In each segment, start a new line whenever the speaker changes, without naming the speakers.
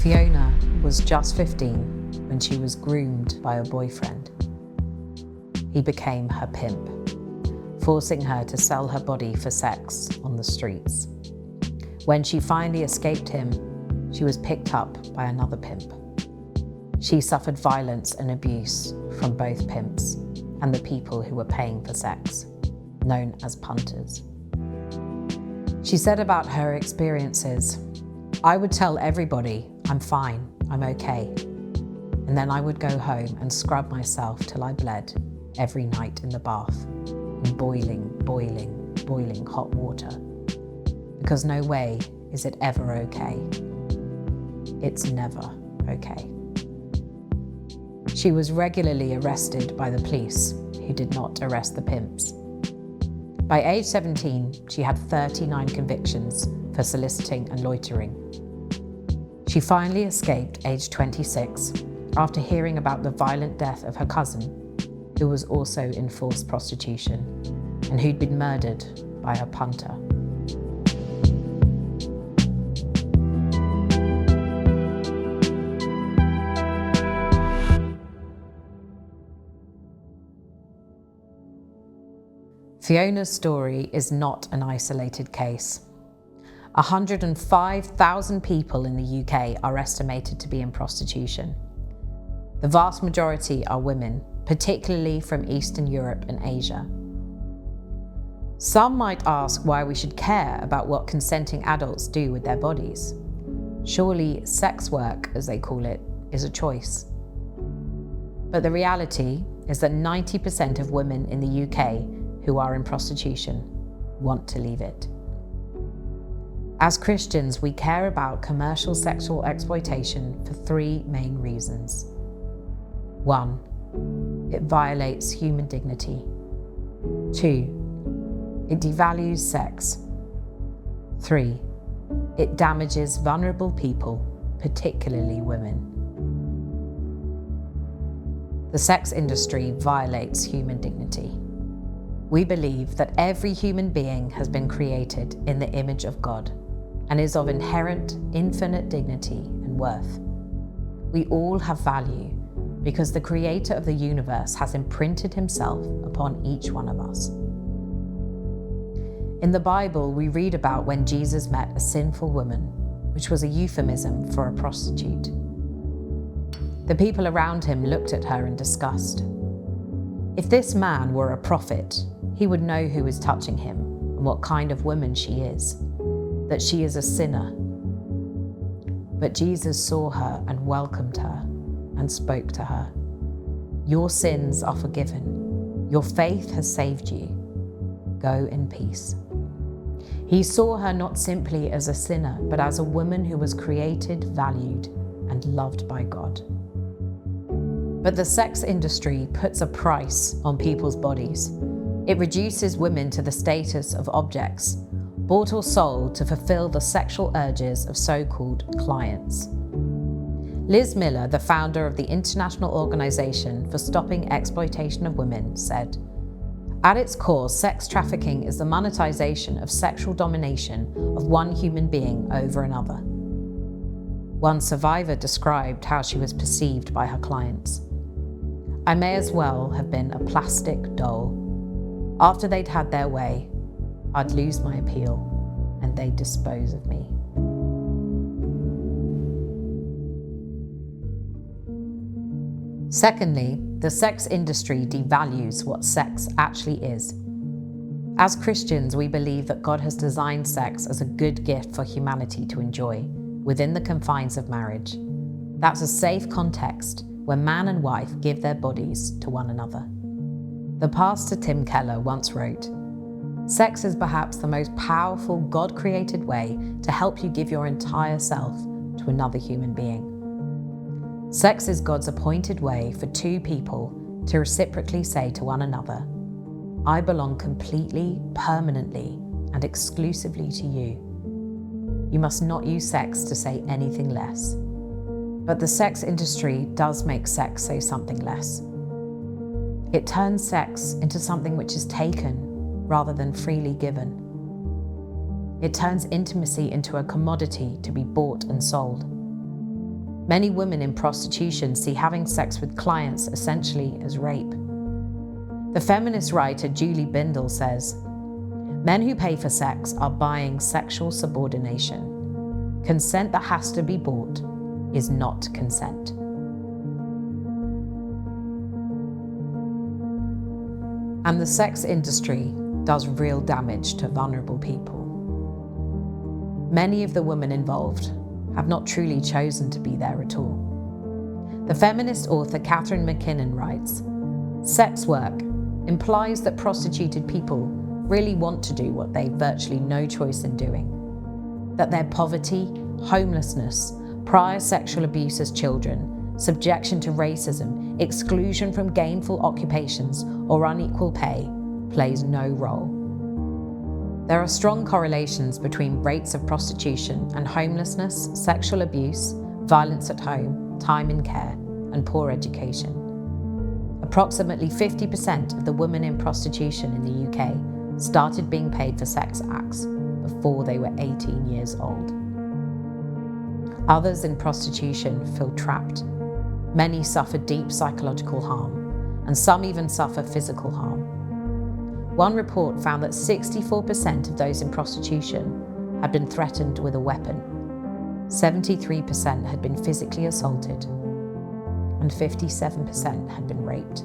Fiona was just 15 when she was groomed by a boyfriend. He became her pimp, forcing her to sell her body for sex on the streets. When she finally escaped him, she was picked up by another pimp. She suffered violence and abuse from both pimps and the people who were paying for sex, known as punters. She said about her experiences, "I would tell everybody, I'm fine, I'm okay. And then I would go home and scrub myself till I bled every night in the bath, in boiling hot water. Because no way is it ever okay. It's never okay." She was regularly arrested by the police, who did not arrest the pimps. By age 17, she had 39 convictions for soliciting and loitering. She finally escaped age 26 after hearing about the violent death of her cousin, who was also in forced prostitution and who'd been murdered by a punter. Fiona's story is not an isolated case. 105,000 people in the UK are estimated to be in prostitution. The vast majority are women, particularly from Eastern Europe and Asia. Some might ask why we should care about what consenting adults do with their bodies. Surely sex work, as they call it, is a choice. But the reality is that 90% of women in the UK who are in prostitution want to leave it. As Christians, we care about commercial sexual exploitation for three main reasons. 1, it violates human dignity. 2, it devalues sex. 3, it damages vulnerable people, particularly women. The sex industry violates human dignity. We believe that every human being has been created in the image of God and is of inherent, infinite dignity and worth. We all have value because the Creator of the universe has imprinted Himself upon each one of us. In the Bible, we read about when Jesus met a sinful woman, which was a euphemism for a prostitute. The people around Him looked at her in disgust. If this man were a prophet, he would know who is touching him and what kind of woman she is, that she is a sinner. But Jesus saw her and welcomed her and spoke to her. "Your sins are forgiven. Your faith has saved you. Go in peace." He saw her not simply as a sinner, but as a woman who was created, valued, and loved by God. But the sex industry puts a price on people's bodies. It reduces women to the status of objects, bought or sold to fulfill the sexual urges of so-called clients. Liz Miller, the founder of the International Organization for Stopping Exploitation of Women, said, "At its core, sex trafficking is the monetization of sexual domination of one human being over another." One survivor described how she was perceived by her clients. "I may as well have been a plastic doll. After they'd had their way, I'd lose my appeal and they'd dispose of me." Secondly, the sex industry devalues what sex actually is. As Christians, we believe that God has designed sex as a good gift for humanity to enjoy within the confines of marriage. That's a safe context where man and wife give their bodies to one another. The pastor Tim Keller once wrote, "Sex is perhaps the most powerful God-created way to help you give your entire self to another human being." Sex is God's appointed way for two people to reciprocally say to one another, "I belong completely, permanently, and exclusively to you." You must not use sex to say anything less. But the sex industry does make sex say something less. It turns sex into something which is taken rather than freely given. It turns intimacy into a commodity to be bought and sold. Many women in prostitution see having sex with clients essentially as rape. The feminist writer Julie Bindel says, "Men who pay for sex are buying sexual subordination. Consent that has to be bought is not consent." And the sex industry does real damage to vulnerable people. Many of the women involved have not truly chosen to be there at all. The feminist author Catherine McKinnon writes, "Sex work implies that prostituted people really want to do what they've virtually no choice in doing. That their poverty, homelessness, prior sexual abuse as children, subjection to racism, exclusion from gainful occupations, or unequal pay plays no role. There are strong correlations between rates of prostitution and homelessness, sexual abuse, violence at home, time in care, and poor education. Approximately 50% of the women in prostitution in the UK started being paid for sex acts before they were 18 years old. Others in prostitution feel trapped. Many suffer deep psychological harm, and some even suffer physical harm. One report found that 64% of those in prostitution had been threatened with a weapon, 73% had been physically assaulted, and 57% had been raped.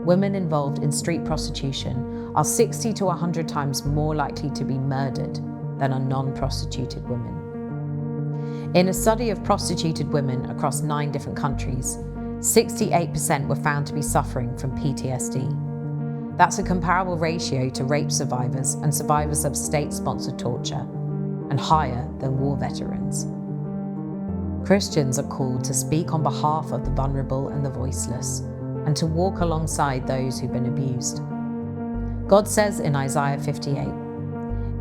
Women involved in street prostitution are 60 to 100 times more likely to be murdered than are non-prostituted women. In a study of prostituted women across 9 different countries, 68% were found to be suffering from PTSD. That's a comparable ratio to rape survivors and survivors of state-sponsored torture, and higher than war veterans. Christians are called to speak on behalf of the vulnerable and the voiceless, and to walk alongside those who've been abused. God says in Isaiah 58,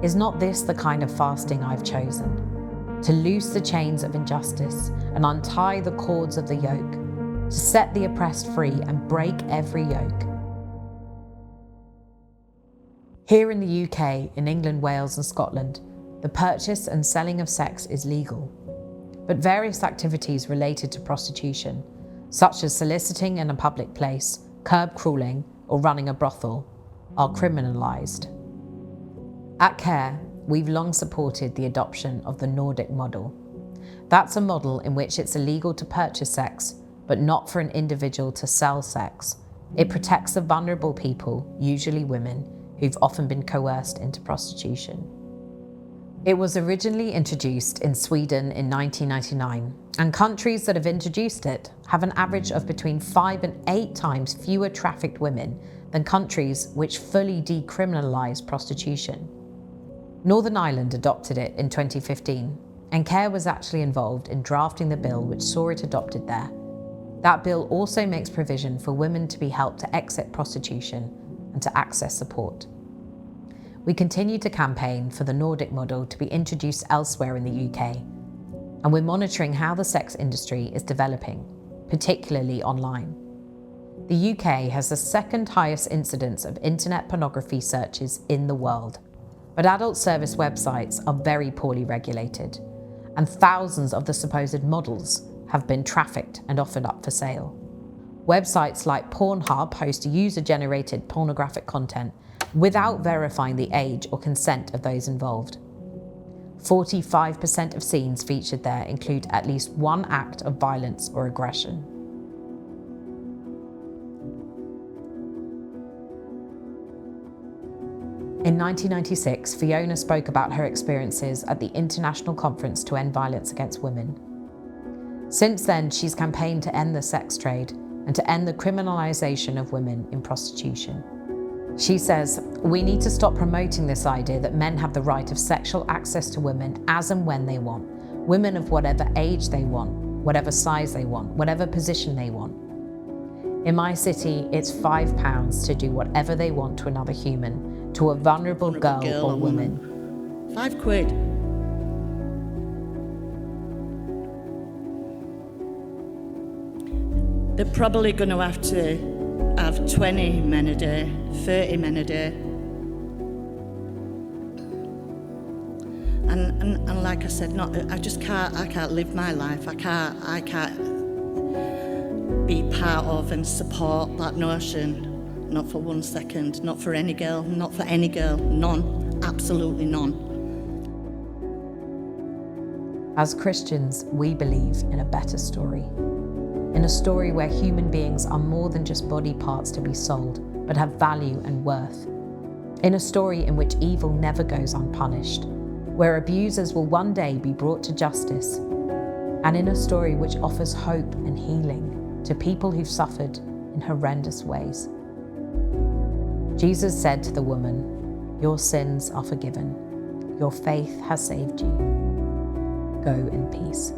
"Is not this the kind of fasting I've chosen? To loose the chains of injustice and untie the cords of the yoke, to set the oppressed free and break every yoke." Here in the UK, in England, Wales and Scotland, the purchase and selling of sex is legal. But various activities related to prostitution, such as soliciting in a public place, curb crawling, or running a brothel, are criminalised. At CARE, we've long supported the adoption of the Nordic model. That's a model in which it's illegal to purchase sex, but not for an individual to sell sex. It protects the vulnerable people, usually women, who've often been coerced into prostitution. It was originally introduced in Sweden in 1999, and countries that have introduced it have an average of between 5 and 8 times fewer trafficked women than countries which fully decriminalise prostitution. Northern Ireland adopted it in 2015, and CARE was actually involved in drafting the bill which saw it adopted there. That bill also makes provision for women to be helped to exit prostitution and to access support. We continue to campaign for the Nordic model to be introduced elsewhere in the UK, and we're monitoring how the sex industry is developing, particularly online. The UK has the second highest incidence of internet pornography searches in the world, but adult service websites are very poorly regulated, and thousands of the supposed models have been trafficked and offered up for sale. Websites like Pornhub host user-generated pornographic content without verifying the age or consent of those involved. 45% of scenes featured there include at least one act of violence or aggression. In 1996, Fiona spoke about her experiences at the International Conference to End Violence Against Women. Since then, she's campaigned to end the sex trade and to end the criminalisation of women in prostitution. She says, "We need to stop promoting this idea that men have the right of sexual access to women as and when they want, women of whatever age they want, whatever size they want, whatever position they want. In my city, it's £5 to do whatever they want to another human, to a vulnerable girl or woman.
£5. They're probably going to have 20 men a day, 30 men a day. And And like I said, I can't live my life. I can't be part of and support that notion. Not for 1 second, not for any girl, none, absolutely none.
As Christians, we believe in a better story. In a story where human beings are more than just body parts to be sold, but have value and worth. In a story in which evil never goes unpunished, where abusers will one day be brought to justice, and in a story which offers hope and healing to people who've suffered in horrendous ways. Jesus said to the woman, "Your sins are forgiven. Your faith has saved you. Go in peace."